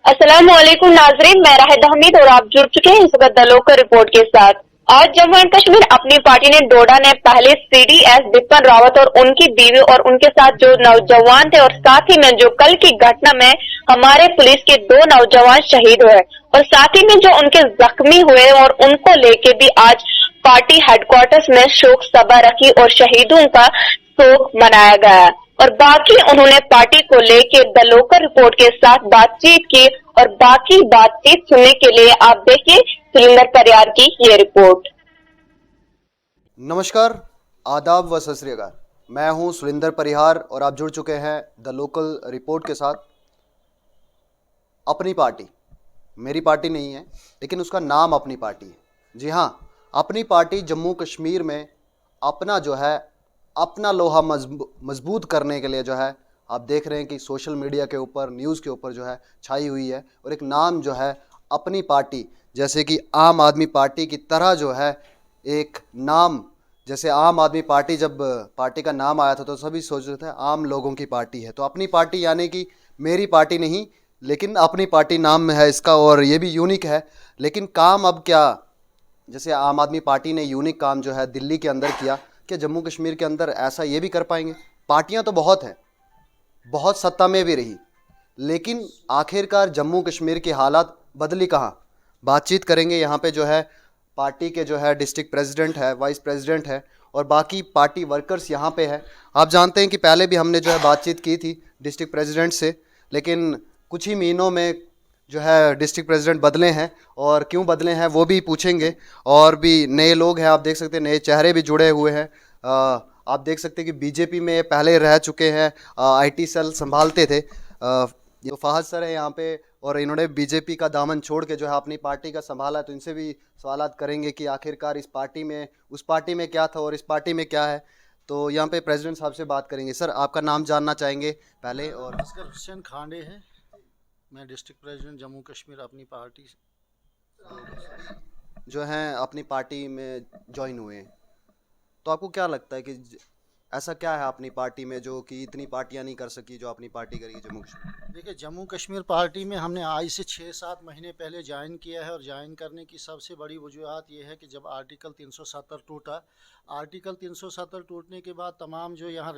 अस्सलामुअलैकुम नाजरीन, मैं राहिद हमीद और आप जुड़ चुके हैं इस वक्त द लोकल रिपोर्ट के साथ। आज जम्मू एंड कश्मीर अपनी पार्टी ने डोडा ने पहले सीडीएस बिपिन रावत और उनकी बीवी और उनके साथ जो नौजवान थे और साथ ही में जो कल की घटना में हमारे पुलिस के 2 नौजवान शहीद हुए और साथ ही में जो उनके जख्मी हुए और उनको लेके भी आज पार्टी हेडक्वार्टर्स में शोक सभा रखी और शहीदों का शोक मनाया गया। और बाकी उन्होंने पार्टी को लेके द लोकल रिपोर्ट के साथ बातचीत की और बाकी बातचीत सुनने के लिए आप देखिए सुरिंदर परियार की ये रिपोर्ट। नमस्कार, आदाब व सत श्री अकाल। मैं हूं सुरिंदर परिहार और आप जुड़ चुके हैं द लोकल रिपोर्ट के साथ। अपनी पार्टी मेरी पार्टी नहीं है, लेकिन उसका नाम अपनी पार्टी है। जी हाँ, अपनी पार्टी जम्मू कश्मीर में अपना जो है अपना लोहा मजबूत करने के लिए जो है आप देख रहे हैं कि सोशल मीडिया के ऊपर, न्यूज़ के ऊपर जो है छाई हुई है। और एक नाम जो है अपनी पार्टी, जैसे कि आम आदमी पार्टी की तरह जो है एक नाम, जैसे आम आदमी पार्टी जब पार्टी का नाम आया था तो सभी सोच रहे थे आम लोगों की पार्टी है। तो अपनी पार्टी यानी कि मेरी पार्टी नहीं, लेकिन अपनी पार्टी नाम है इसका और ये भी यूनिक है। लेकिन काम अब क्या, जैसे आम आदमी पार्टी ने यूनिक काम जो है दिल्ली के अंदर किया, क्या जम्मू कश्मीर के अंदर ऐसा ये भी कर पाएंगे? पार्टियां तो बहुत हैं, बहुत सत्ता में भी रही, लेकिन आखिरकार जम्मू कश्मीर की हालात बदली कहाँ? बातचीत करेंगे यहाँ पे जो है पार्टी के जो है डिस्ट्रिक्ट प्रेसिडेंट है, वाइस प्रेसिडेंट है और बाकी पार्टी वर्कर्स यहाँ पे है। आप जानते हैं कि पहले भी हमने जो है बातचीत की थी डिस्ट्रिक्ट प्रेसिडेंट से, लेकिन कुछ ही महीनों में जो है डिस्ट्रिक्ट प्रेसिडेंट बदले हैं और क्यों बदले हैं वो भी पूछेंगे। और भी नए लोग हैं, आप देख सकते हैं नए चेहरे भी जुड़े हुए हैं। आप देख सकते हैं कि बीजेपी में पहले रह चुके हैं, आईटी सेल संभालते थे। ये फहद सर है यहाँ पे और इन्होंने बीजेपी का दामन छोड़ के जो है अपनी पार्टी का संभाला। तो इनसे भी सवालात करेंगे कि आखिरकार इस पार्टी में, उस पार्टी में क्या था और इस पार्टी में क्या है। तो यहाँ पे प्रेसिडेंट साहब से बात करेंगे। सर, आपका नाम जानना चाहेंगे पहले। और असगर हुसैन खांडे है, मैं डिस्ट्रिक्ट प्रेसिडेंट जम्मू कश्मीर अपनी पार्टी जो हैं अपनी पार्टी में ज्वाइन हुए हैं, तो आपको क्या लगता है कि ऐसा क्या है अपनी पार्टी में जो कि इतनी पार्टियां नहीं कर सकी जो अपनी पार्टी करी जम्मू कश्मीर? देखिए, जम्मू कश्मीर पार्टी में हमने आज से 6-7 महीने पहले ज्वाइन किया है और ज्वाइन करने की सबसे बड़ी वजूहत ये है कि जब आर्टिकल 370 टूटा, आर्टिकल 370 टूटने के बाद तमाम जो यहाँ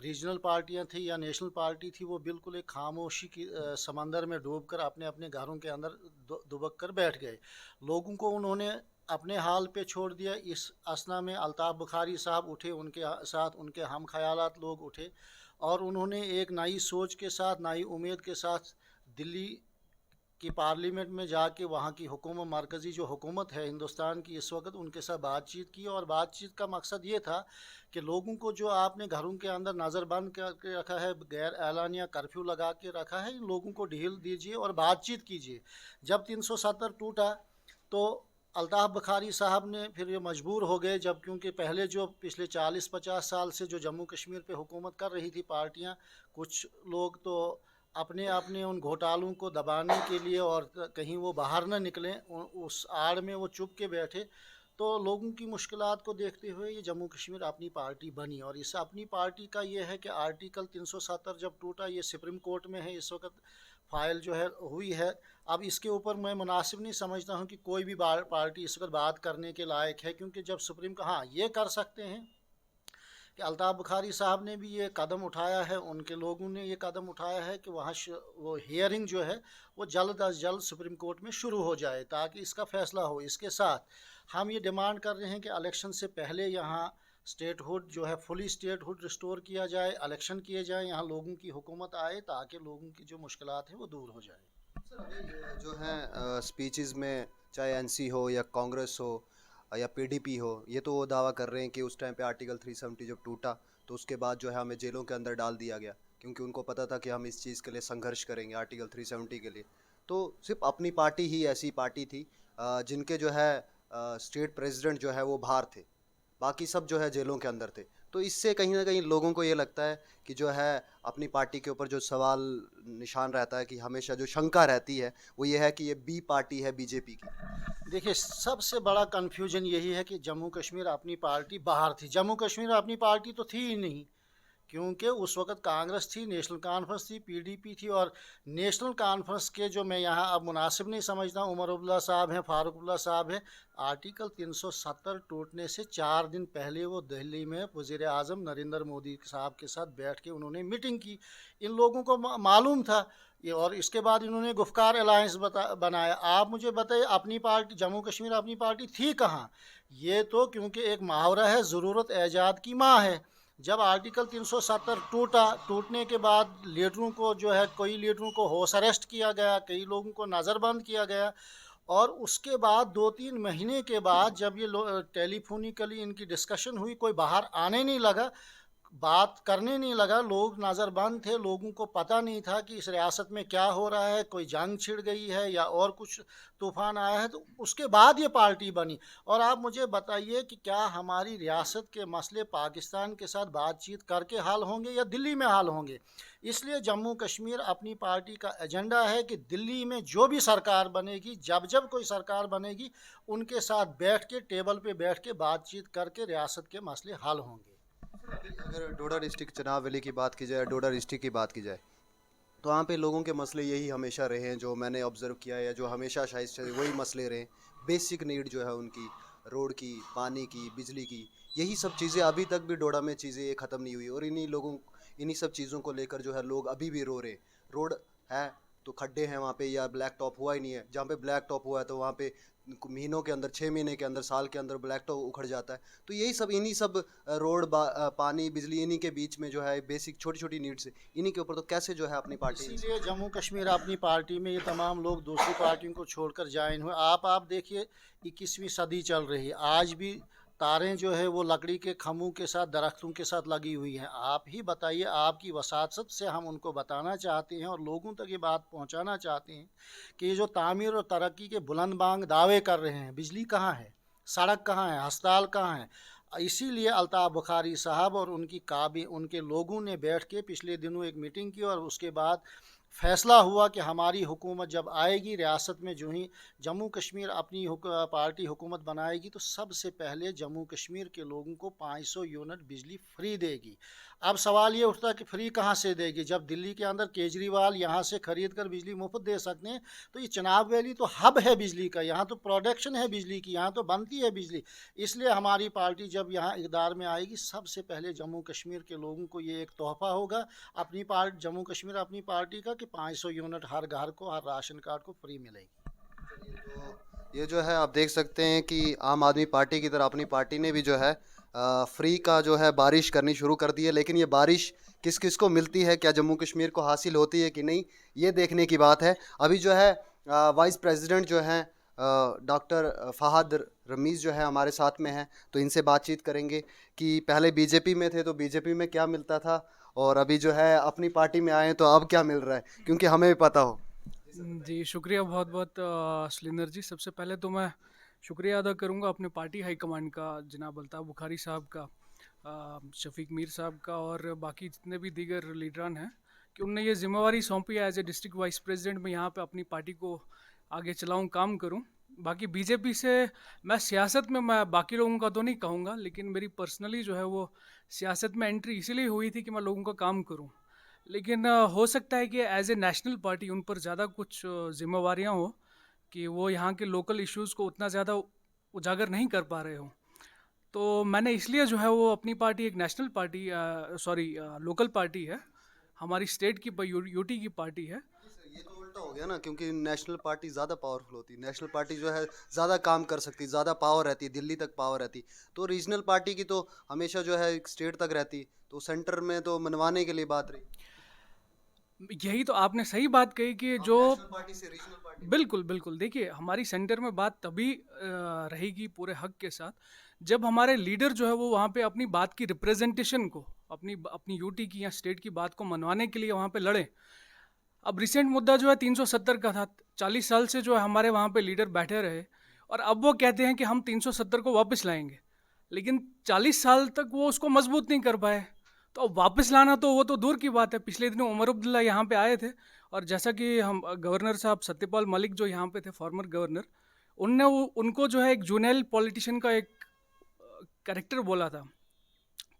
रीजनल पार्टियाँ थी या नेशनल पार्टी थी, वो बिल्कुल एक खामोशी की समंदर में डूब कर अपने अपने घरों के अंदर दुबक कर बैठ गए। लोगों को उन्होंने अपने हाल पे छोड़ दिया। इस असना में अल्ताफ़ बुखारी साहब उठे, उनके साथ उनके हम ख्यालात लोग उठे और उन्होंने एक नई सोच के साथ, नई उम्मीद के साथ दिल्ली की पार्लियामेंट में जाके वहाँ की हुकूमत, मरकज़ी जो हुकूमत है हिंदुस्तान की इस वक्त, उनके साथ बातचीत की। और बातचीत का मकसद ये था कि लोगों को जो आपने घरों के अंदर नज़रबंद करके रखा है, गैर एलानिया कर्फ्यू लगा के रखा है, इन लोगों को ढील दीजिए और बातचीत कीजिए। जब 370 टूटा तो अल्ताफ़ बुखारी साहब ने फिर ये मजबूर हो गए, जब क्योंकि पहले जो पिछले 40-50 साल से जो जम्मू कश्मीर पे हुकूमत कर रही थी पार्टियां, कुछ लोग तो अपने अपने उन घोटालों को दबाने के लिए और कहीं वो बाहर ना निकलें, उस आड़ में वो चुप के बैठे। तो लोगों की मुश्किलात को देखते हुए ये जम्मू कश्मीर अपनी पार्टी बनी और इस अपनी पार्टी का ये है कि आर्टिकल 370 जब टूटा, ये सुप्रीम कोर्ट में है इस वक्त फाइल जो है हुई है। अब इसके ऊपर मैं मुनासिब नहीं समझता हूँ कि कोई भी पार्टी इस वक्त बात करने के लायक है, क्योंकि जब सुप्रीम का, हाँ ये कर सकते हैं कि अल्ताफ़ बुखारी साहब ने भी ये कदम उठाया है, उनके लोगों ने ये कदम उठाया है कि वहाँ वो हियरिंग जो है वो जल्द अज जल्द सुप्रीम कोर्ट में शुरू हो जाए ताकि इसका फ़ैसला हो। इसके साथ हम ये डिमांड कर रहे हैं कि इलेक्शन से पहले यहाँ स्टेटहुड जो है, फुली स्टेटहुड रिस्टोर किया जाए, इलेक्शन किए जाए, यहाँ लोगों की हुकूमत आए ताकि लोगों की जो मुश्किलात हैं वो दूर हो जाए। जो है स्पीचेस में, चाहे एनसी हो या कांग्रेस हो या पीडीपी हो, ये तो वो दावा कर रहे हैं कि उस टाइम पे आर्टिकल 370 जब टूटा तो उसके बाद जो है हमें जेलों के अंदर डाल दिया गया, क्योंकि उनको पता था कि हम इस चीज़ के लिए संघर्ष करेंगे आर्टिकल 370 के लिए। तो सिर्फ अपनी पार्टी ही ऐसी पार्टी थी जिनके जो है स्टेट प्रेसिडेंट जो है वो बाहर थे, बाकी सब जो है जेलों के अंदर थे। तो इससे कहीं ना कहीं लोगों को ये लगता है कि जो है अपनी पार्टी के ऊपर जो सवाल निशान रहता है, कि हमेशा जो शंका रहती है वो ये है कि ये बी पार्टी है बीजेपी की। देखिए, सबसे बड़ा कन्फ्यूजन यही है कि जम्मू कश्मीर अपनी पार्टी बाहर थी, जम्मू कश्मीर अपनी पार्टी तो थी ही नहीं, क्योंकि उस वक्त कांग्रेस थी, नेशनल कॉन्फ्रेंस थी, पीडीपी थी। और नेशनल कॉन्फ्रेंस के जो मैं यहाँ अब मुनासिब नहीं समझता हूँ, उमर अब्दुल्ला साहब हैं, फारूक अब्दुल्ला साहब हैं, आर्टिकल 370 टूटने से 4 दिन पहले वो दिल्ली में वज़ीर आज़म नरेंद्र मोदी साहब के साथ बैठ के उन्होंने मीटिंग की। इन लोगों को मालूम था ये, और इसके बाद इन्होंने गुफ्कार अलायंस बनाया। आप मुझे बताइए, अपनी पार्टी जम्मू कश्मीर अपनी पार्टी थी कहाँ? ये तो क्योंकि एक मुहावरा है, ज़रूरत ऐजाद की माँ है। जब आर्टिकल 370 टूटने के बाद लीडरों को जो है, कई लीडरों को हाउस अरेस्ट किया गया, कई लोगों को नज़रबंद किया गया। और उसके बाद 2-3 महीने के बाद जब ये टेलीफोनिकली इनकी डिस्कशन हुई, कोई बाहर आने नहीं लगा, बात करने नहीं लगा, लोग नज़रबंद थे, लोगों को पता नहीं था कि इस रियासत में क्या हो रहा है, कोई जंग छिड़ गई है या और कुछ तूफ़ान आया है। तो उसके बाद ये पार्टी बनी। और आप मुझे बताइए कि क्या हमारी रियासत के मसले पाकिस्तान के साथ बातचीत करके हल होंगे या दिल्ली में हल होंगे? इसलिए जम्मू कश्मीर अपनी पार्टी का एजेंडा है कि दिल्ली में जो भी सरकार बनेगी, जब जब कोई सरकार बनेगी, उनके साथ बैठ के, टेबल पे बैठ के बातचीत करके रियासत के मसले हल होंगे। अगर डोडा डिस्ट्रिक्ट चनाब वैली की बात की जाए, डोडा डिस्ट्रिक्ट की बात की जाए, तो वहाँ पे लोगों के मसले यही हमेशा रहे हैं, जो मैंने ऑब्ज़र्व किया है, या जो हमेशा शायद से वही मसले रहे। बेसिक नीड जो है उनकी, रोड की, पानी की, बिजली की, यही सब चीज़ें अभी तक भी डोडा में चीज़ें ये ख़त्म नहीं हुई। और इन्हीं सब चीज़ों को लेकर जो है लोग अभी भी रो रहे हैं। रोड है तो खड्डे हैं वहाँ पे, या ब्लैक टॉप हुआ ही नहीं है। जहाँ पे ब्लैक टॉप हुआ है तो वहाँ पे महीनों के अंदर, 6 महीने के अंदर, साल के अंदर ब्लैक टॉप उखड़ जाता है। तो यही सब, इन्हीं सब रोड, पानी, बिजली, इन्हीं के बीच में जो है बेसिक छोटी छोटी नीड्स है, इन्हीं के ऊपर तो कैसे जो है अपनी पार्टी। इसीलिए जम्मू कश्मीर अपनी पार्टी में ये तमाम लोग दूसरी पार्टियों को छोड़कर ज्वाइन हुए। आप देखिए, 21वीं सदी चल रही है, आज भी तारें जो है वो लकड़ी के खम्भों के साथ, दरख्तों के साथ लगी हुई हैं। आप ही बताइए, आपकी वसात से हम उनको बताना चाहते हैं और लोगों तक ये बात पहुंचाना चाहते हैं कि ये जो तामीर और तरक्की के बुलंद बांग दावे कर रहे हैं, बिजली कहाँ है, सड़क कहाँ है, अस्पताल कहाँ है? इसीलिए अल्ताफ़ बुखारी साहब और उनके लोगों ने बैठ के पिछले दिनों एक मीटिंग की, और उसके बाद फैसला हुआ कि हमारी हुकूमत जब आएगी रियासत में, जो ही जम्मू कश्मीर अपनी पार्टी हुकूमत बनाएगी, तो सबसे पहले जम्मू कश्मीर के लोगों को 500 यूनिट बिजली फ्री देगी। अब सवाल ये उठता है कि फ्री कहाँ से देगी, जब दिल्ली के अंदर केजरीवाल यहाँ से ख़रीद कर बिजली मुफ्त दे सकते हैं। तो ये चनाब वैली तो हब है बिजली का, यहाँ तो प्रोडक्शन है बिजली की, यहाँ तो बनती है बिजली। इसलिए हमारी पार्टी जब यहाँ इक़्तिदार में आएगी, सबसे पहले जम्मू कश्मीर के लोगों को ये एक तोहफ़ा होगा अपनी जम्मू कश्मीर अपनी पार्टी का, कि 500 यूनिट हर घर को, हर राशन कार्ड को फ्री मिलेगी। तो ये जो है आप देख सकते हैं कि आम आदमी पार्टी की तरह अपनी पार्टी ने भी जो है फ्री का जो है बारिश करनी शुरू कर दी है। लेकिन ये बारिश किस किस को मिलती है, क्या जम्मू कश्मीर को हासिल होती है कि नहीं, ये देखने की बात है। अभी जो है वाइस प्रेसिडेंट जो हैं डॉक्टर फ़हाद रमीज़ जो है हमारे साथ में हैं, तो इनसे बातचीत करेंगे कि पहले बीजेपी में थे तो बीजेपी में क्या मिलता था, और अभी जो है अपनी पार्टी में आए हैं तो अब क्या मिल रहा है, क्योंकि हमें भी पता हो। जी, शुक्रिया बहुत बहुत सलिंदर जी। सबसे पहले तो मैं शुक्रिया अदा करूंगा अपने पार्टी हाईकमांड का, जनाब अल्ताफ़ बुखारी साहब का, शफीक मीर साहब का, और बाकी जितने भी दीगर लीडरान हैं, कि उनने ये जिम्मेवारी सौंपी है as a district vice president में यहाँ पे अपनी पार्टी को आगे चलाऊँ, काम करूँ। बाकी बीजेपी से मैं सियासत में, मैं बाकी लोगों का तो नहीं कहूँगा, लेकिन मेरी पर्सनली जो है वो सियासत में एंट्री इसीलिए हुई थी कि मैं लोगों का काम करूँ। लेकिन हो सकता है कि एज ए नेशनल पार्टी उन पर ज़्यादा कुछ जिम्मेवारियाँ हो कि वो यहाँ के लोकल इश्यूज़ को उतना ज़्यादा उजागर नहीं कर पा रहे हो। तो मैंने इसलिए जो है वो अपनी पार्टी एक नेशनल पार्टी, लोकल पार्टी है, हमारी स्टेट की यूटी की पार्टी है। ये तो उल्टा हो गया ना, क्योंकि नेशनल पार्टी ज़्यादा पावरफुल होती है, नेशनल पार्टी जो है ज़्यादा काम कर सकती है, ज़्यादा पावर रहती है, दिल्ली तक पावर रहती। तो रीजनल पार्टी की तो हमेशा जो है स्टेट तक रहती, तो सेंटर में तो मनवाने के लिए बात रही। यही तो आपने सही बात कही कि जो नेशनल पार्टी से रीजनल पार्टी। बिल्कुल बिल्कुल, देखिए हमारी सेंटर में बात तभी रहेगी पूरे हक के साथ जब हमारे लीडर जो है वो वहाँ पे अपनी बात की रिप्रेजेंटेशन को, अपनी अपनी यूटी की या स्टेट की बात को मनवाने के लिए वहाँ पे लड़ें। अब रिसेंट मुद्दा जो है 370 का था। 40 साल से जो है हमारे वहाँ पे लीडर बैठे रहे, और अब वो कहते हैं कि हम 370 को वापस लाएंगे, लेकिन 40 साल तक वो उसको मजबूत नहीं कर पाए। तो अब वापस लाना तो वो तो दूर की बात है। पिछले दिनों उमर अब्दुल्ला यहाँ पे आए थे, और जैसा कि हम गवर्नर साहब सत्यपाल मलिक जो यहाँ पे थे, फॉर्मर गवर्नर, उनको जो है एक जूनियर पॉलिटिशियन का एक कैरेक्टर बोला था।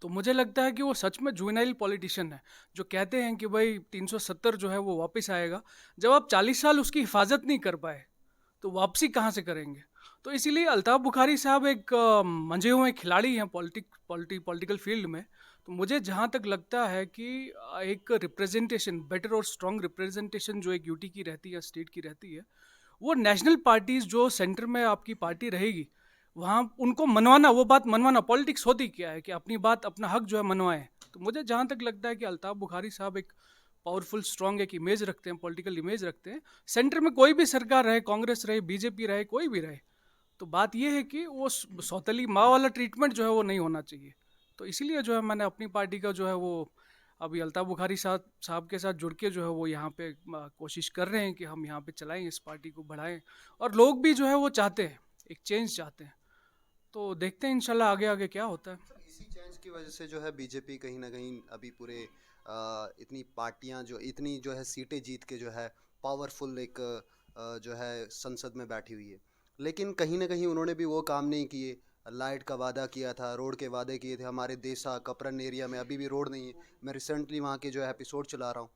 तो मुझे लगता है कि वो सच में जुवेनाइल पॉलिटिशियन है, जो कहते हैं कि भाई 370 जो है वो वापस आएगा। जब आप 40 साल उसकी हिफाजत नहीं कर पाए तो वापसी कहाँ से करेंगे? तो इसीलिए अल्ताफ़ बुखारी साहब एक मंझे हुए खिलाड़ी हैं पॉलिटिकल फील्ड में। तो मुझे जहाँ तक लगता है कि एक रिप्रेजेंटेशन, बेटर और स्ट्रॉन्ग रिप्रेजेंटेशन जो एक यूटी की रहती है, स्टेट की रहती है, वो नेशनल पार्टीज़ जो सेंटर में आपकी पार्टी रहेगी, वहाँ उनको मनवाना, वो बात मनवाना। पॉलिटिक्स होती क्या है कि अपनी बात, अपना हक जो है मनवाएं। तो मुझे जहाँ तक लगता है कि अल्ताफ़ बुखारी साहब एक पावरफुल स्ट्रॉन्ग एक इमेज रखते हैं, पॉलिटिकल इमेज रखते हैं। सेंटर में कोई भी सरकार रहे, कांग्रेस रहे, बीजेपी रहे, कोई भी रहे, तो बात यह है कि वो सौतेली माँ वाला ट्रीटमेंट जो है वो नहीं होना चाहिए। तो इसीलिए जो है मैंने अपनी पार्टी का जो है वो अभी अल्ताफ़ बुखारी साहब के साथ जुड़ के जो है वो यहाँ पे कोशिश कर रहे हैं कि हम यहाँ पे चलाएं, इस पार्टी को बढ़ाएं। और लोग भी जो है वो चाहते हैं, एक चेंज चाहते हैं। तो देखते हैं इंशाल्लाह आगे आगे क्या होता है। इसी चेंज की वजह से जो है बीजेपी कहीं ना कहीं अभी पूरे इतनी पार्टियां जो इतनी जो है सीटें जीत के जो है पावरफुल एक जो है संसद में बैठी हुई है। लेकिन कहीं ना कहीं उन्होंने भी वो काम नहीं किए। लाइट का वादा किया था, रोड के वादे किए थे। हमारे देसा कपरन एरिया में अभी भी रोड नहीं है। मैं रिसेंटली वहाँ के जो है एपिसोड चला रहा हूँ,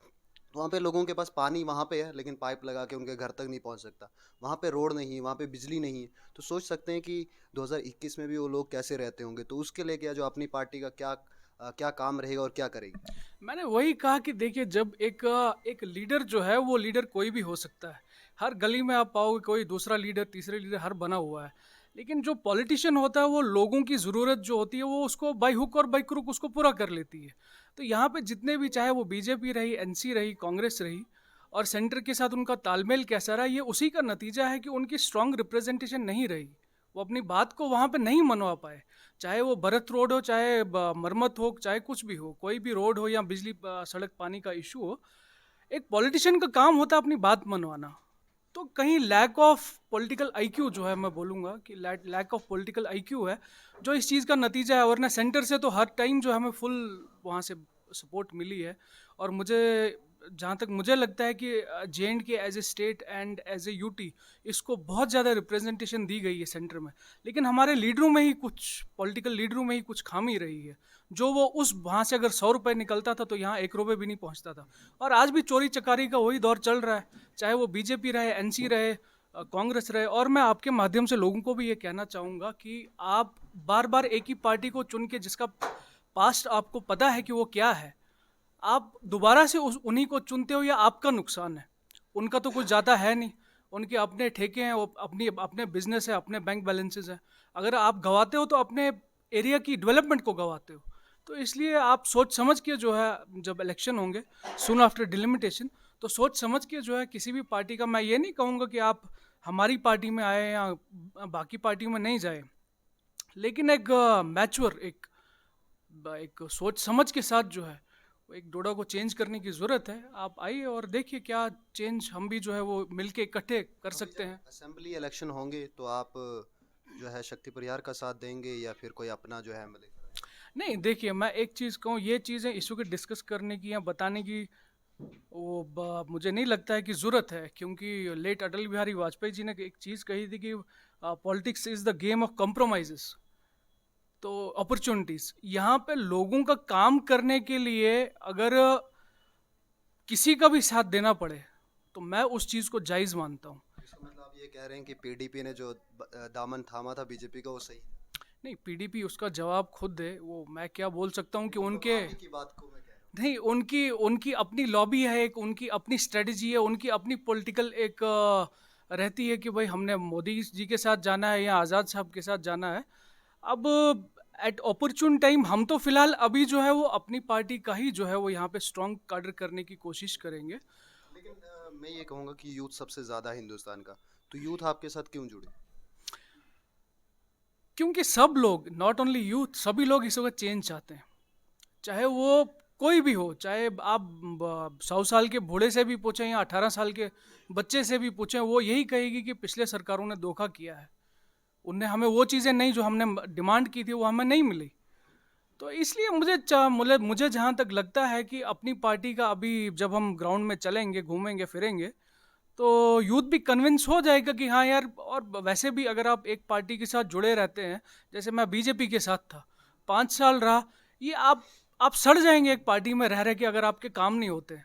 तो वहाँ पे लोगों के पास पानी वहाँ पे है लेकिन पाइप लगा के उनके घर तक नहीं पहुँच सकता। वहाँ पे रोड नहीं है, वहाँ पे बिजली नहीं है। तो सोच सकते हैं कि 2021 में भी वो लोग कैसे रहते होंगे। तो उसके लिए क्या जो अपनी पार्टी का क्या काम रहेगा और क्या करेगी? मैंने वही कहा कि देखिए, जब एक लीडर जो है, वो लीडर कोई भी हो सकता है। हर गली में आप पाओगे कोई दूसरा लीडर, तीसरे लीडर हर बना हुआ है। लेकिन जो पॉलिटिशियन होता है वो लोगों की ज़रूरत जो होती है वो उसको बाई हुक और बाई क्रुक उसको पूरा कर लेती है। तो यहाँ पे जितने भी, चाहे वो बीजेपी रही, एनसी रही, कांग्रेस रही, और सेंटर के साथ उनका तालमेल कैसा रहा, ये उसी का नतीजा है कि उनकी स्ट्रॉन्ग रिप्रेजेंटेशन नहीं रही। वो अपनी बात को वहाँ पे नहीं मनवा पाए। चाहे वो भरत रोड हो, चाहे मरम्मत हो, चाहे कुछ भी हो, कोई भी रोड हो या बिजली सड़क पानी का इशू हो, एक पॉलिटिशियन का काम होता है अपनी बात मनवाना। तो कहीं लैक ऑफ पॉलिटिकल आईक्यू जो है, मैं बोलूँगा कि लैक ऑफ पॉलिटिकल आईक्यू है जो इस चीज़ का नतीजा है। वरना सेंटर से तो हर टाइम जो हमें फुल वहाँ से सपोर्ट मिली है। और मुझे जहाँ तक मुझे लगता है कि JNK as a state and as a UT, इसको बहुत ज़्यादा रिप्रेजेंटेशन दी गई है सेंटर में। लेकिन हमारे लीडरों में ही कुछ, पॉलिटिकल लीडरों में ही कुछ खामी रही है, जो वो उस वहाँ से अगर 100 रुपये निकलता था तो यहाँ 1 रुपये भी नहीं पहुँचता था। और आज भी चोरी चकारी का वही दौर चल रहा है, चाहे वो बीजेपी रहे, एनसी रहे, कांग्रेस रहे। और मैं आपके माध्यम से लोगों को भी ये कहना चाहूँगा कि आप बार बार एक ही पार्टी को चुन के, जिसका पास्ट आपको पता है कि वो क्या है, आप दोबारा से उन्हीं को चुनते हो, या आपका नुकसान है। उनका तो कुछ ज़्यादा है नहीं, उनके अपने ठेके हैं, वो अपने बिजनेस है, अपने बैंक बैलेंसेस हैं। अगर आप गवाते हो तो अपने एरिया की डेवलपमेंट को गवाते हो। तो इसलिए आप सोच समझ के जो है, जब इलेक्शन होंगे सून आफ्टर डिलिमिटेशन, तो सोच समझ के जो है किसी भी पार्टी का, मैं ये नहीं कहूँगा कि आप हमारी पार्टी में आए या बाकी पार्टियों में नहीं जाए, लेकिन एक मैच्योर, एक सोच समझ के साथ जो है एक डोडा को चेंज करने की ज़रूरत है। आप आइए और देखिए क्या चेंज हम भी जो है वो मिलके इकट्ठे कर सकते हैं। असेंबली इलेक्शन होंगे तो आप जो है शक्ति परिहार का साथ देंगे या फिर कोई अपना जो है मिलेगा? नहीं, देखिए, मैं एक चीज़ कहूँ, ये चीज़ें इशू के डिस्कस करने की या बताने की मुझे नहीं लगता है कि ज़रूरत है। क्योंकि लेट अटल बिहारी वाजपेयी जी ने एक चीज़ कही थी कि politics is the game of compromises. तो अपॉर्चुनिटीज़, यहाँ पे लोगों का काम करने के लिए अगर किसी का भी साथ देना पड़े तो मैं उस चीज़ को जायज़ मानता हूँ। इसका मतलब आप ये कह रहे हैं कि पीडीपी ने जो दामन थामा था बीजेपी का वो सही नहीं, पीडीपी उसका जवाब खुद दे। वो मैं क्या बोल सकता हूँ कि उनके, की बात को मैं कह रहा हूँ। नहीं, उनकी अपनी लॉबी है, एक उनकी अपनी स्ट्रेटजी है, उनकी अपनी पॉलिटिकल एक रहती है कि भाई हमने मोदी जी के साथ जाना है या आज़ाद साहब के साथ जाना है। अब एट अपॉर्चुन टाइम हम तो फिलहाल अभी जो है वो अपनी पार्टी का ही जो है वो यहाँ पे स्ट्रॉन्ग काडर करने की कोशिश करेंगे। लेकिन मैं ये कहूँगा कि यूथ सबसे ज़्यादा है हिंदुस्तान का, तो यूथ आपके साथ क्यों जुड़े? क्योंकि सब लोग, नॉट ओनली यूथ, सभी लोग इस वक्त चेंज चाहते हैं। चाहे वो कोई भी हो, चाहे आप 100 साल के बूढ़े से भी पूछें या 18 साल के बच्चे से भी पूछें, वो यही कहेगी कि पिछले सरकारों ने धोखा किया है, उनने हमें वो चीज़ें नहीं, जो हमने डिमांड की थी वो हमें नहीं मिली। तो इसलिए मुझे जहाँ तक लगता है कि अपनी पार्टी का अभी जब हम ग्राउंड में चलेंगे, घूमेंगे फिरेंगे, तो यूथ भी कन्विंस हो जाएगा कि हाँ यार। और वैसे भी अगर आप एक पार्टी के साथ जुड़े रहते हैं, जैसे मैं बीजेपी के साथ था, 5 साल रहा, ये आप सड़ जाएंगे एक पार्टी में रह रहे के अगर आपके काम नहीं होते।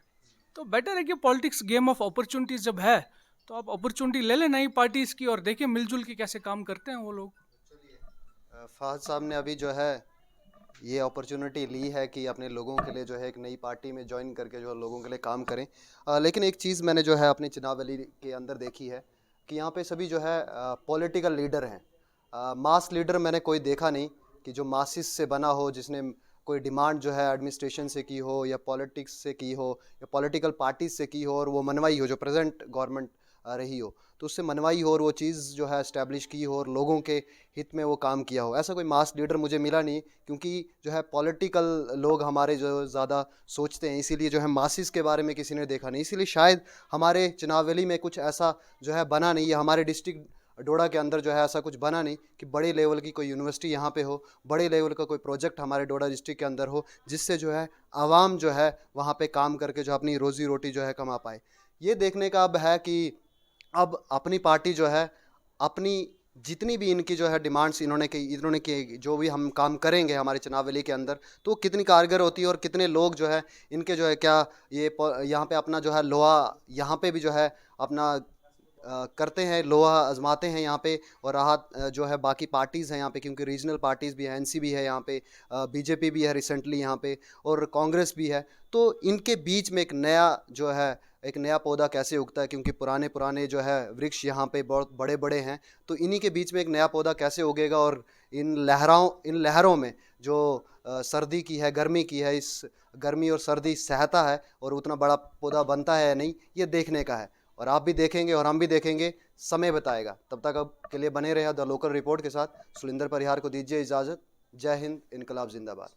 तो बेटर है कि पॉलिटिक्स गेम ऑफ अपॉर्चुनिटीज जब है तो आप अपॉर्चुनिटी ले लें नई पार्टीज की और देखिए मिलजुल के कैसे काम करते हैं वो लोग। फहद साहब ने अभी जो है ये अपॉर्चुनिटी ली है कि अपने लोगों के लिए जो है एक नई पार्टी में ज्वाइन करके जो है लोगों के लिए काम करें। लेकिन एक चीज़ मैंने जो है अपनी चुनावली के अंदर देखी है कि यहाँ पे सभी जो है पॉलिटिकल लीडर हैं। मास लीडर मैंने कोई देखा नहीं कि जो मासिस से बना हो, जिसने कोई डिमांड जो है एडमिनिस्ट्रेशन से की हो या पॉलिटिक्स से की हो या पॉलिटिकल पार्टीज से की हो और वो मनवाई हो, जो प्रेजेंट गवर्नमेंट रही हो तो उससे मनवाई हो और वो चीज़ जो है इस्टेब्लिश की हो और लोगों के हित में वो काम किया हो। ऐसा कोई मास लीडर मुझे मिला नहीं, क्योंकि जो है पॉलिटिकल लोग हमारे जो ज़्यादा सोचते हैं, इसीलिए जो है मासिस के बारे में किसी ने देखा नहीं। इसीलिए शायद हमारे चुनावली में कुछ ऐसा जो है बना नहीं, या हमारे डिस्ट्रिक्ट डोडा के अंदर जो है ऐसा कुछ बना नहीं कि बड़े लेवल की कोई यूनिवर्सिटी यहाँ पे हो, बड़े लेवल का कोई प्रोजेक्ट हमारे डोडा डिस्ट्रिक्ट के अंदर हो, जिससे जो है आवाम जो है वहाँ पे काम करके जो अपनी रोज़ी रोटी जो है कमा पाए। ये देखने का अब है कि अब अपनी पार्टी जो है अपनी जितनी भी इनकी जो है डिमांड्स इन्होंने की जो भी हम काम करेंगे हमारे चुनावली के अंदर, तो कितनी कारगर होती है और कितने लोग जो है इनके जो है क्या ये यहाँ पे अपना जो है लोहा यहाँ पे भी जो है अपना करते हैं, लोहा आजमाते हैं यहाँ पे। और राहत जो है बाकी पार्टीज़ हैं यहाँ पे, क्योंकि रीजनल पार्टीज़ भी हैं, एनसी भी है यहाँ पे, बीजेपी भी है रिसेंटली यहाँ पे, और कांग्रेस भी है। तो इनके बीच में एक नया पौधा कैसे उगता है, क्योंकि पुराने पुराने जो है वृक्ष यहाँ पे बहुत बड़े बड़े हैं, तो इन्हीं के बीच में एक नया पौधा कैसे उगेगा। और इन लहरों में जो सर्दी की है, गर्मी की है, इस गर्मी और सर्दी सहता है और उतना बड़ा पौधा बनता है या नहीं, ये देखने का है। और आप भी देखेंगे और हम भी देखेंगे, समय बताएगा। तब तक अब के लिए बने रहे द लोकल रिपोर्ट के साथ। सुलिंदर परिहार को दीजिए इजाज़त। जय हिंद, इनकलाब जिंदाबाद।